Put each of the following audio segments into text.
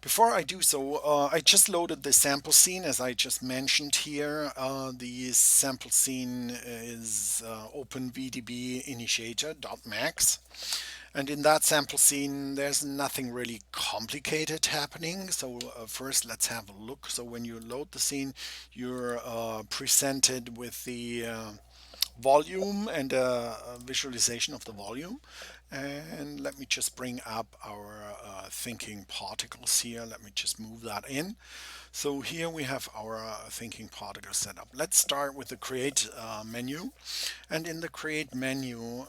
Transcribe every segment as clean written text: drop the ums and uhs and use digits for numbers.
Before I do so, I just loaded the sample scene as I just mentioned here. The sample scene is OpenVDB Initiator.max. And in that sample scene, there's nothing really complicated happening. So first, let's have a look. So when you load the scene, you're presented with the volume and a visualization of the volume. And let me just bring up our thinking particles here. Let me just move that in. So here we have our thinking particle setup. Let's start with the create menu. And in the create menu,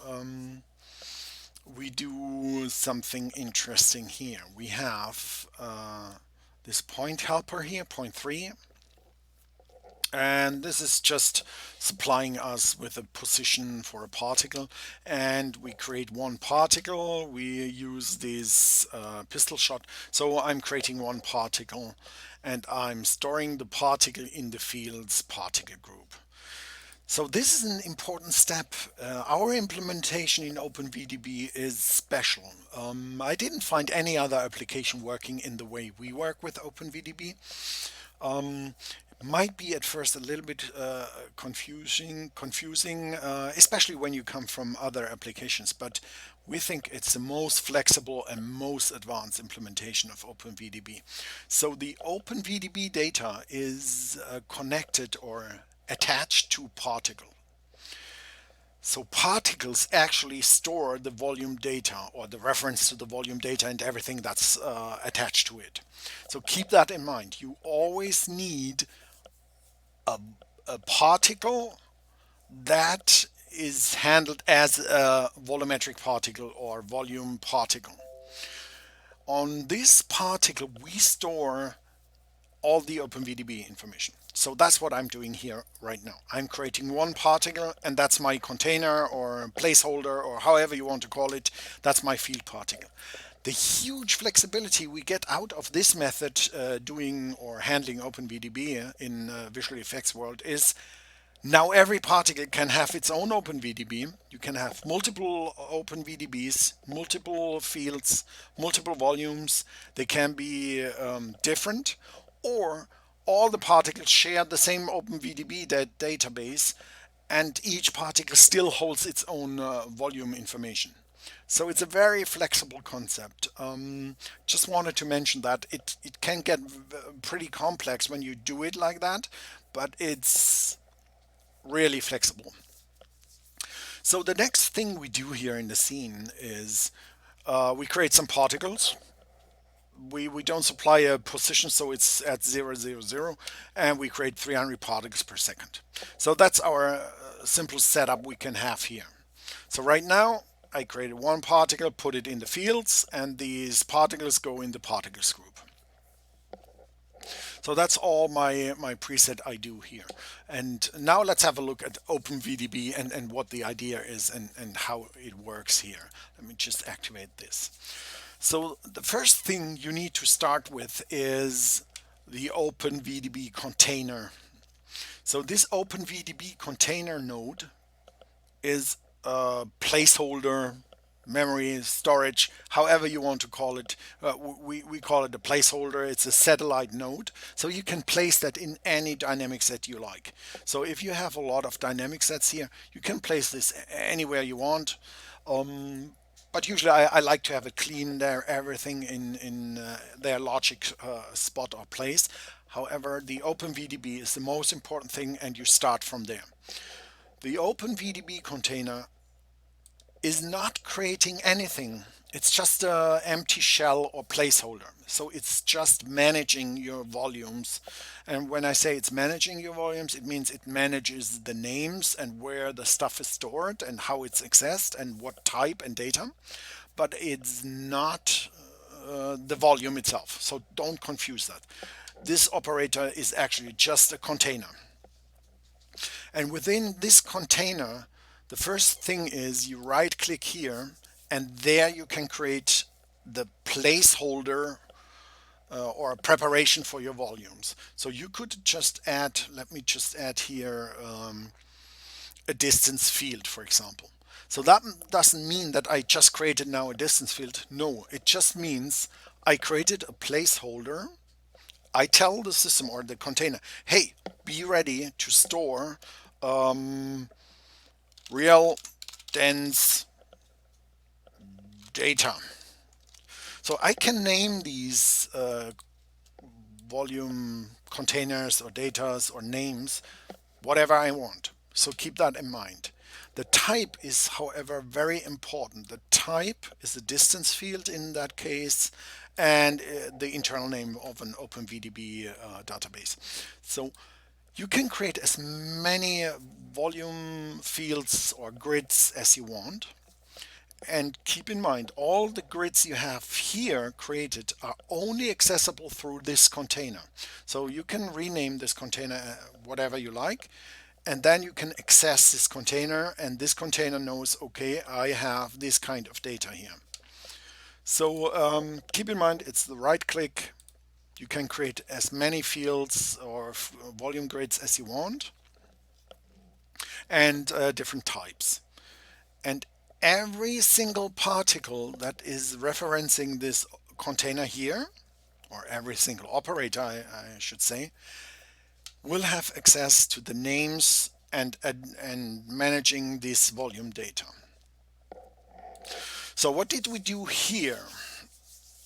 we do something interesting here. We have this point helper here, point 3. And this is just supplying us with a position for a particle, and we create one particle. We use this pistol shot, so I'm creating one particle and I'm storing the particle in the field's particle group. So this is an important step. Our implementation in OpenVDB is special. I didn't find any other application working in the way we work with OpenVDB. Might be at first a little bit confusing, especially when you come from other applications, but we think it's the most flexible and most advanced implementation of OpenVDB. So the OpenVDB data is connected or attached to particle. So particles actually store the volume data or the reference to the volume data and everything that's attached to it. So keep that in mind. You always need a particle that is handled as a volumetric particle or volume particle. On this particle, we store all the OpenVDB information. So that's what I'm doing here right now. I'm creating one particle, and that's my container or placeholder or however you want to call it. That's my field particle. The huge flexibility we get out of this method doing or handling OpenVDB in visual effects world is now every particle can have its own OpenVDB. You can have multiple OpenVDBs, multiple fields, multiple volumes. They can be different, or all the particles share the same OpenVDB database, and each particle still holds its own volume information. So it's a very flexible concept. Just wanted to mention that it can get pretty complex when you do it like that, but it's really flexible. So the next thing we do here in the scene is we create some particles. We don't supply a position, so it's at 0, 0, 0, and we create 300 particles per second. So that's our simple setup we can have here. So right now, I created one particle, put it in the fields, and these particles go in the particles group. So that's all my preset I do here. And now let's have a look at OpenVDB and what the idea is and how it works here. Let me just activate this. So the first thing you need to start with is the OpenVDB container. So this OpenVDB container node is a placeholder, memory, storage, however you want to call it. We call it a placeholder. It's a satellite node. So you can place that in any dynamic set you like. So if you have a lot of dynamic sets here, you can place this anywhere you want. But usually I like to have it clean there, everything in their logic spot or place. However, the OpenVDB is the most important thing, and you start from there. The OpenVDB container is not creating anything. It's just an empty shell or placeholder. So it's just managing your volumes. And when I say it's managing your volumes, it means it manages the names and where the stuff is stored and how it's accessed and what type and data. But it's not the volume itself. So don't confuse that. This operator is actually just a container. And within this container, the first thing is you right click here, and there you can create the placeholder or a preparation for your volumes. So you could just add, let me just add here a distance field, for example. So that doesn't mean that I just created now a distance field. No, it just means I created a placeholder. I tell the system or the container, hey, be ready to store real dense data. So I can name these volume containers or datas or names whatever I want. So keep that in mind. The type is, however, very important. The type is the distance field in that case and the internal name of an OpenVDB database. So you can create as many volume fields or grids as you want. And keep in mind, all the grids you have here created are only accessible through this container. So you can rename this container whatever you like, and then you can access this container, and this container knows, okay, I have this kind of data here. So keep in mind, it's the right click. You can create as many fields or volume grids as you want, and different types. And every single particle that is referencing this container here, or every single operator, I should say, will have access to the names and managing this volume data. So what did we do here?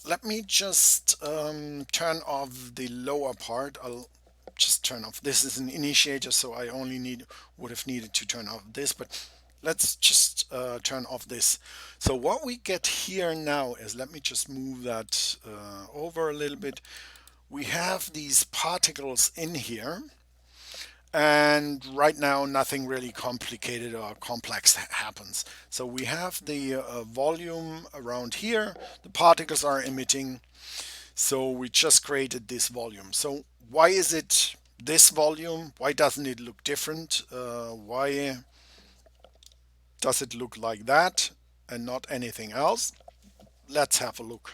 Let me just turn off the lower part. I'll just turn off. This is an initiator, so I only would have needed to turn off this, but let's just turn off this. So what we get here now is, let me just move that over a little bit. We have these particles in here, and right now nothing really complicated or complex happens. So we have the volume around here, the particles are emitting, so we just created this volume. So why is it this volume? Why doesn't it look different? Why does it look like that and not anything else? Let's have a look.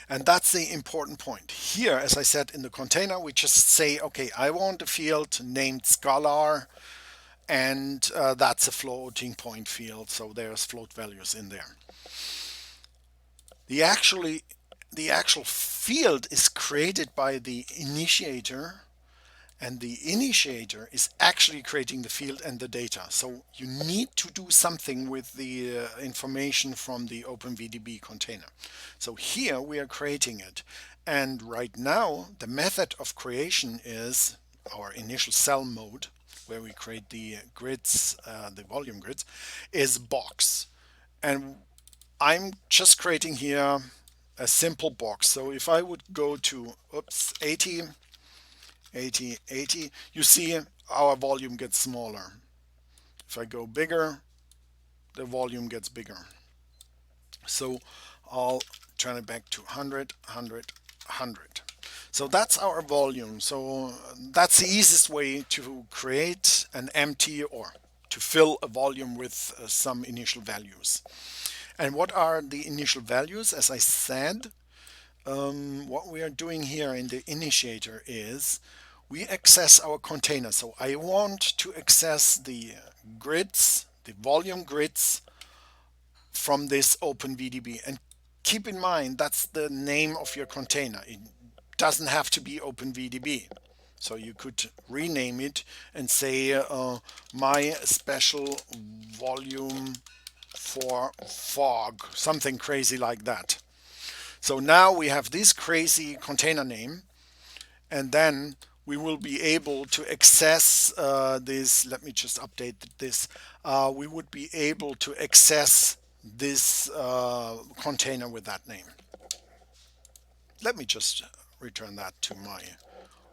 And that's the important point. Here, as I said, in the container, we just say, okay, I want a field named Scalar, and that's a floating point field, so there's float values in there. The actual field is created by the initiator, and the initiator is actually creating the field and the data. So you need to do something with the information from the OpenVDB container. So here we are creating it. And right now, the method of creation is our initial cell mode, where we create the grids, the volume grids, is box. And I'm just creating here a simple box. So if I would go to, 80, 80, 80, you see our volume gets smaller. If I go bigger, the volume gets bigger. So I'll turn it back to 100, 100, 100. So that's our volume. So that's the easiest way to create an empty or to fill a volume with some initial values. And what are the initial values? As I said, what we are doing here in the initiator is we access our container. So I want to access the grids, the volume grids from this OpenVDB. And keep in mind, that's the name of your container. It doesn't have to be OpenVDB. So you could rename it and say my special volume for fog, something crazy like that. So now we have this crazy container name, and then we will be able to access this. Let me just update this. We would be able to access this container with that name. Let me just return that to my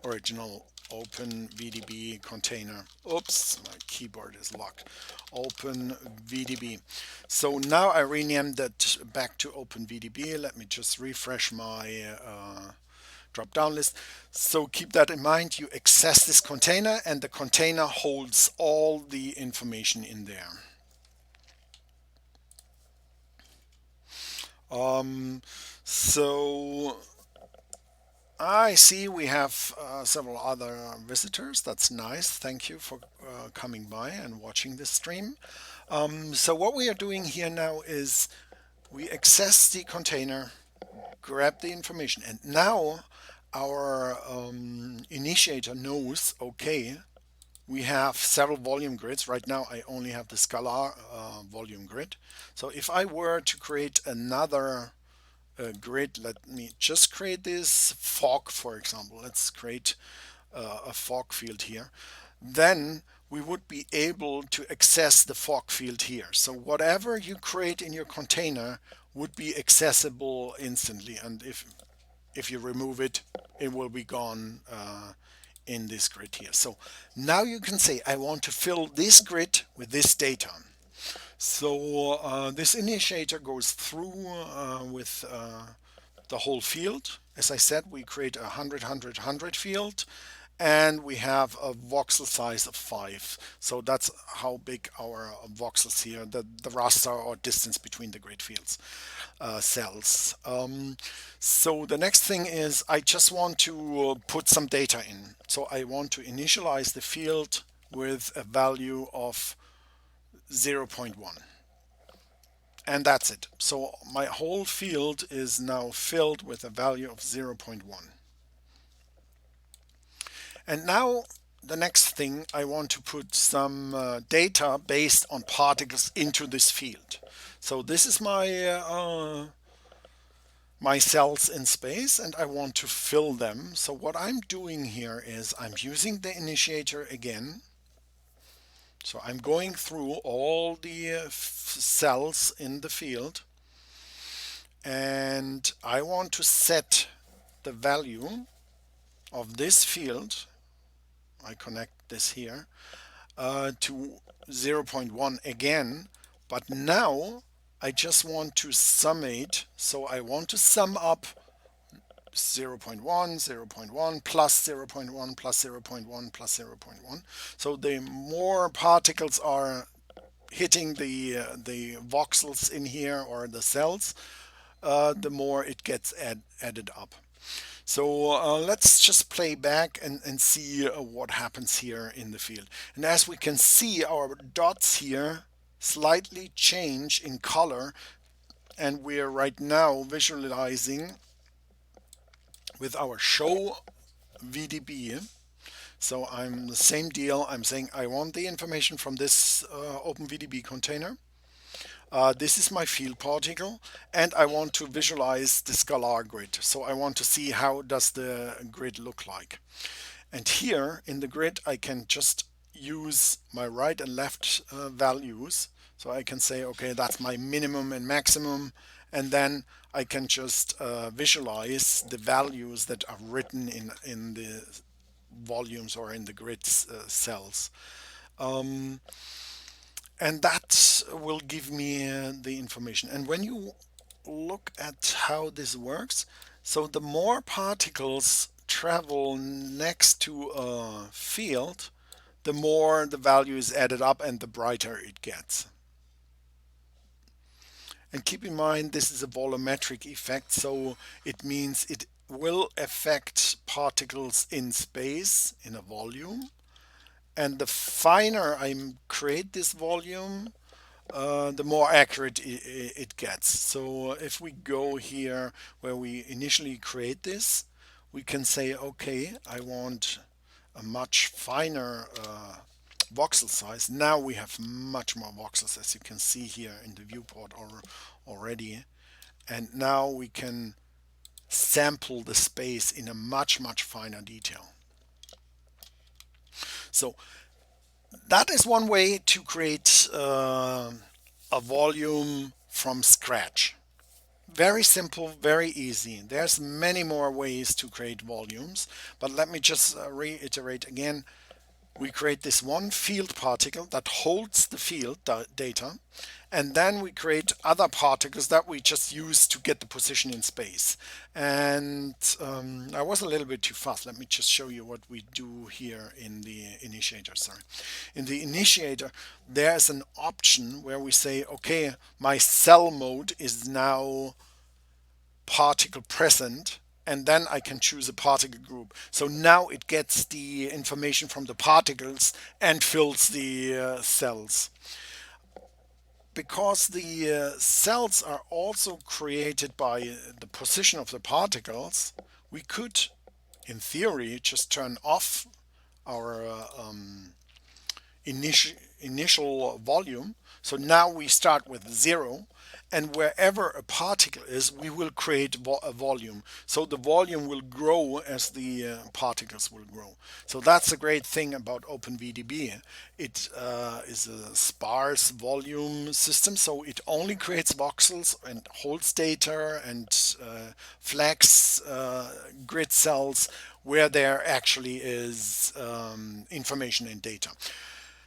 original OpenVDB container. Oops, my keyboard is locked. OpenVDB. So now I renamed that back to OpenVDB. Let me just refresh my drop down list. So keep that in mind. You access this container, and the container holds all the information in there. So I see we have several other visitors. That's nice. Thank you for coming by and watching this stream. So what we are doing here now is we access the container. grab the information. And now our initiator knows, okay, we have several volume grids. Right now I only have the scalar volume grid. So if I were to create another grid, let me just create this fog, for example. Let's create a fog field here. Then we would be able to access the fog field here. So whatever you create in your container would be accessible instantly. And if you remove it, it will be gone in this grid here. So now you can say, I want to fill this grid with this data. So this initiator goes through with the whole field. As I said, we create a 100, 100, 100 field, and we have a voxel size of 5. So that's how big our voxels here, the raster or distance between the grid fields, cells. So the next thing is I just want to put some data in. So I want to initialize the field with a value of 0.1. And that's it. So my whole field is now filled with a value of 0.1. And now the next thing, I want to put some data based on particles into this field. So this is my cells in space, and I want to fill them. So what I'm doing here is I'm using the initiator again. So I'm going through all the cells in the field, and I want to set the value of this field. I connect this here to 0.1 again, but now I just want to summate. So I want to sum up 0.1, 0.1 plus 0.1 plus 0.1 plus 0.1. So the more particles are hitting the voxels in here or the cells, the more it gets added up. So let's just play back and see what happens here in the field. And as we can see, our dots here slightly change in color, and we're right now visualizing with our show VDB. So I'm the same deal. I'm saying I want the information from this OpenVDB container. This is my field particle, and I want to visualize the scalar grid. So I want to see how does the grid look like. And here in the grid, I can just use my right and left values. So I can say, okay, that's my minimum and maximum. And then I can just visualize the values that are written in the volumes or in the grid cells. And that will give me the information. And when you look at how this works, so the more particles travel next to a field, the more the value is added up and the brighter it gets. And keep in mind, this is a volumetric effect, so it means it will affect particles in space, in a volume. And the finer I create this volume, the more accurate it gets. So if we go here where we initially create this, we can say, okay, I want a much finer voxel size. Now we have much more voxels, as you can see here in the viewport already. And now we can sample the space in a much finer detail. So that is one way to create a volume from scratch. Very simple, very easy. There's many more ways to create volumes, but let me just reiterate again. We create this one field particle that holds the field data, and then we create other particles that we just use to get the position in space. And I was a little bit too fast. Let me just show you what we do here in the initiator. In the initiator, there's an option where we say, okay, my cell mode is now particle present, and then I can choose a particle group. So now it gets the information from the particles and fills the cells. because the cells are also created by the position of the particles, we could, in theory, just turn off our initial volume. So now we start with 0, and wherever a particle is, we will create a volume. So the volume will grow as the particles will grow. So that's a great thing about OpenVDB. It is a sparse volume system, so it only creates voxels and holds data and flags grid cells where there actually is information and data.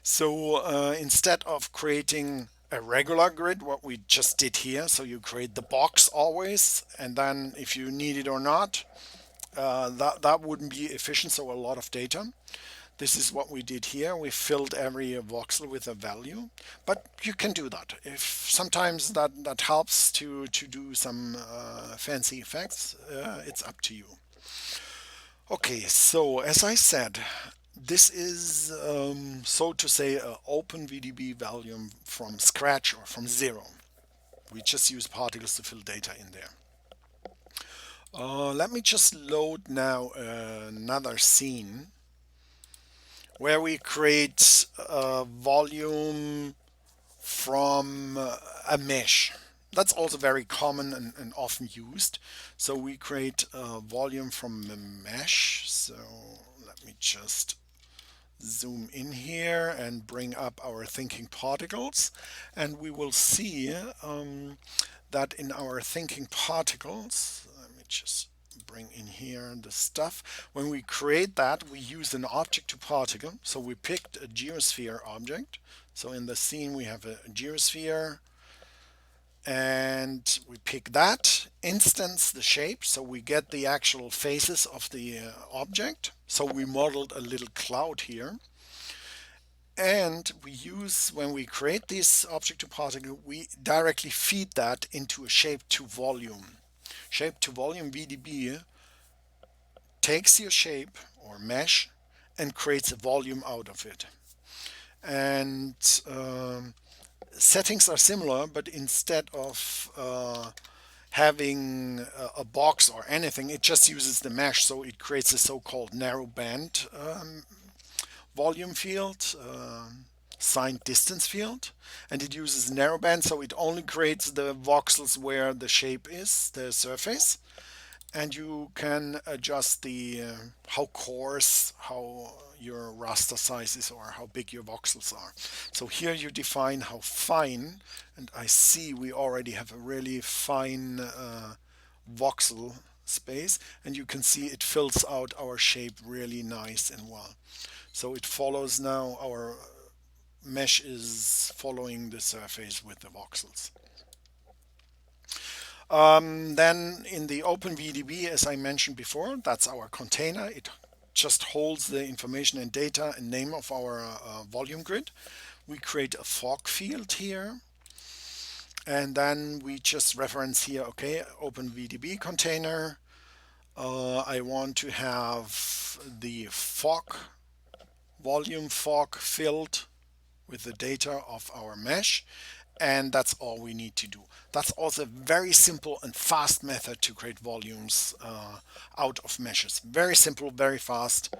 So instead of creating a regular grid, what we just did here, so you create the box always, and then if you need it or not, that wouldn't be efficient, so a lot of data. This is what we did here. We filled every voxel with a value, but you can do that. If sometimes that helps to do some fancy effects, it's up to you. Okay, so as I said, this is, so to say, an OpenVDB volume from scratch or from 0. We just use particles to fill data in there. Let me just load now another scene where we create a volume from a mesh. That's also very common and often used. So we create a volume from a mesh. So let me just zoom in here and bring up our thinking particles, and we will see that in our thinking particles, let me just bring in here the stuff. When we create that, we use an object to particle. So we picked a geosphere object. So in the scene we have a geosphere, and we pick that, instance the shape, so we get the actual faces of the object. So we modeled a little cloud here. And we use, when we create this object to particle, we directly feed that into a shape to volume. Shape to volume VDB takes your shape or mesh and creates a volume out of it. And settings are similar, but instead of having a box or anything, it just uses the mesh, so it creates a so-called narrow band volume field, signed distance field, and it uses narrowband, so it only creates the voxels where the shape is, the surface, and you can adjust the how coarse, how your raster size is, or how big your voxels are. So here you define how fine, and I see we already have a really fine voxel space, and you can see it fills out our shape really nice and well. So it follows now, our mesh is following the surface with the voxels. Then in the OpenVDB, as I mentioned before, that's our container. It just holds the information and data and name of our volume grid. We create a fog field here. And then we just reference here, okay, OpenVDB container. I want to have the fog volume fog filled with the data of our mesh, and that's all we need to do. That's also a very simple and fast method to create volumes out of meshes. Very simple, very fast,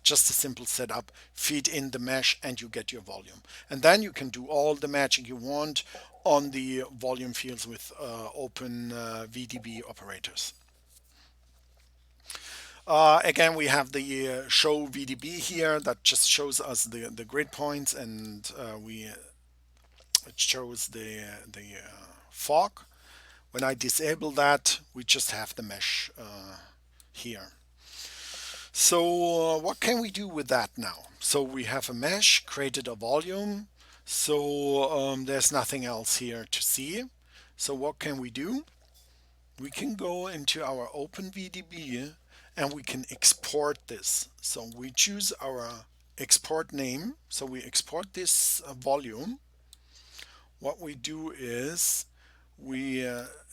just a simple setup, feed in the mesh and you get your volume. And then you can do all the magic you want on the volume fields with OpenVDB operators. Again, we have the show VDB here that just shows us the grid points, and it shows the fog. When I disable that, we just have the mesh here. So what can we do with that now? So we have a mesh, created a volume, so there's nothing else here to see. So what can we do? We can go into our OpenVDB and we can export this. So we choose our export name. So we export this volume. What we do is we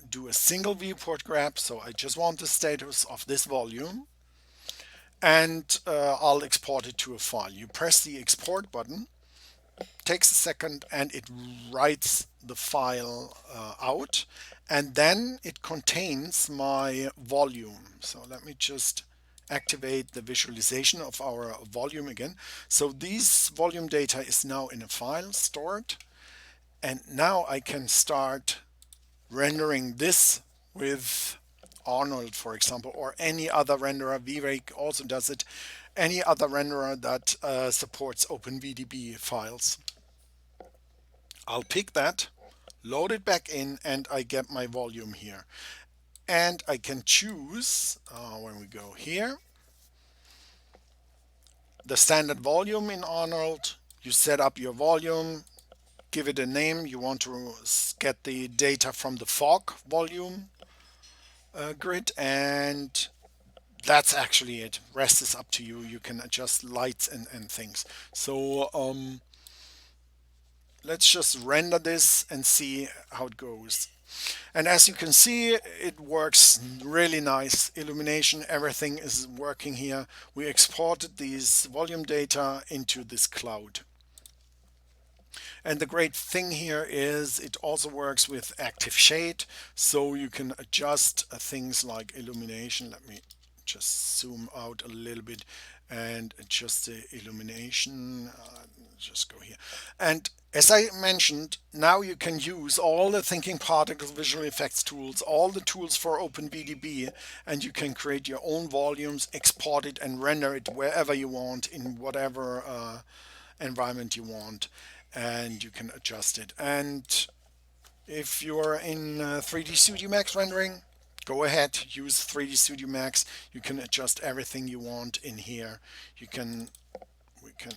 do a single viewport grab. So I just want the status of this volume, and I'll export it to a file. You press the export button, takes a second, and it writes the file out, and then it contains my volume. So let me just activate the visualization of our volume again. So this volume data is now in a file stored, and now I can start rendering this with Arnold, for example, or any other renderer. VRake also does it. Any other renderer that supports OpenVDB files. I'll pick that, load it back in, and I get my volume here. And I can choose, when we go here, the standard volume in Arnold. You set up your volume, give it a name. You want to get the data from the fog volume grid, and that's actually it. Rest is up to you. You can adjust lights and things. So let's just render this and see how it goes. And as you can see, it works really nice. Illumination, everything is working here. We exported these volume data into this cloud. And the great thing here is it also works with active shade, so you can adjust things like illumination. Let me just zoom out a little bit and adjust the illumination. Just go here. And as I mentioned, now you can use all the Thinking Particles visual effects tools, all the tools for OpenVDB, and you can create your own volumes, export it, and render it wherever you want in whatever environment you want, and you can adjust it. And if you're in 3D Studio Max rendering, go ahead, use 3D Studio Max. You can adjust everything you want in here. We can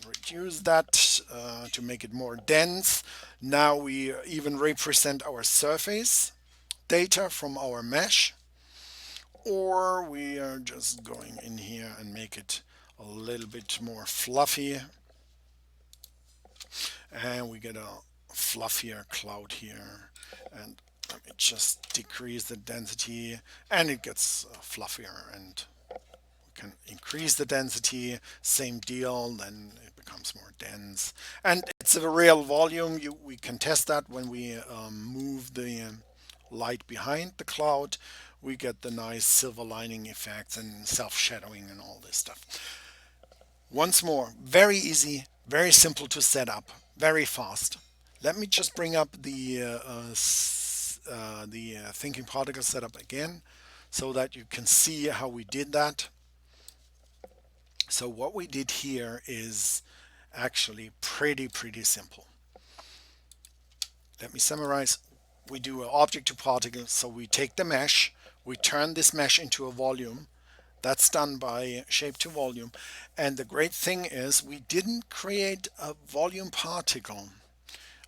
reduce that to make it more dense. Now we even represent our surface data from our mesh, or we are just going in here and make it a little bit more fluffy, and we get a fluffier cloud here. And let me just decrease the density, and it gets fluffier, and we can increase the density, same deal, then it becomes more dense. And it's a real volume. We can test that when we move the light behind the cloud. We get the nice silver lining effects and self-shadowing and all this stuff. Once more, very easy, very simple to set up, very fast. Let me just bring up the Thinking Particle setup again so that you can see how we did that. So what we did here is actually pretty simple. Let me summarize. We do an object to particle, so we take the mesh, we turn this mesh into a volume. That's done by shape to volume. And the great thing is we didn't create a volume particle.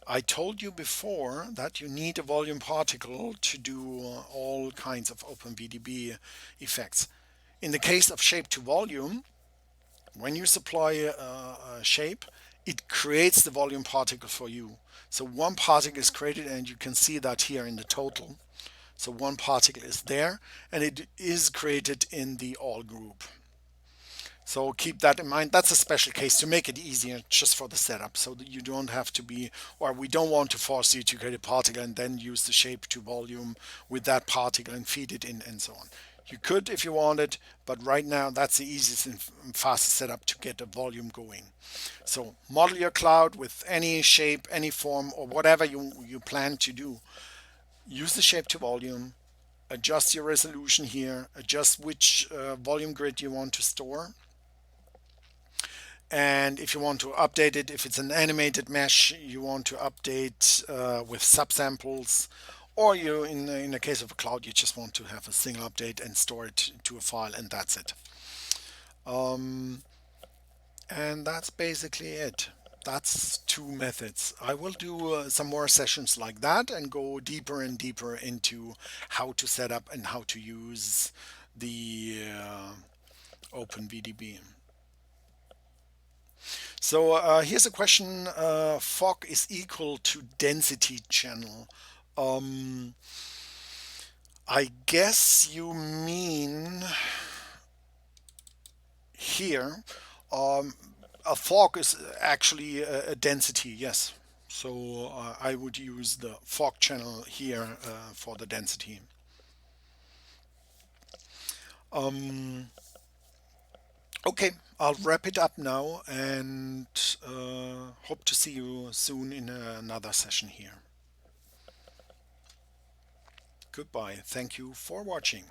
I told you before that you need a volume particle to do all kinds of OpenVDB effects. In the case of shape to volume, when you supply a shape, it creates the volume particle for you. So one particle is created, and you can see that here in the total. So one particle is there, and it is created in the all group. So keep that in mind. That's a special case to make it easier just for the setup, so that you don't have to be, or we don't want to force you to create a particle and then use the shape to volume with that particle and feed it in and so on. You could if you wanted, but right now that's the easiest and fastest setup to get a volume going. So model your cloud with any shape, any form, or whatever you plan to do. Use the shape to volume, adjust your resolution here, adjust which volume grid you want to store. And if you want to update it, if it's an animated mesh, you want to update with subsamples, or you, in the case of a cloud, you just want to have a single update and store it to a file, and that's it. And that's basically it. That's two methods. I will do some more sessions like that and go deeper and deeper into how to set up and how to use the OpenVDB. So here's a question. Fog is equal to density channel. I guess you mean here. A fog is actually a density, yes. So I would use the fog channel here for the density. Okay, I'll wrap it up now and hope to see you soon in another session here. Goodbye. Thank you for watching.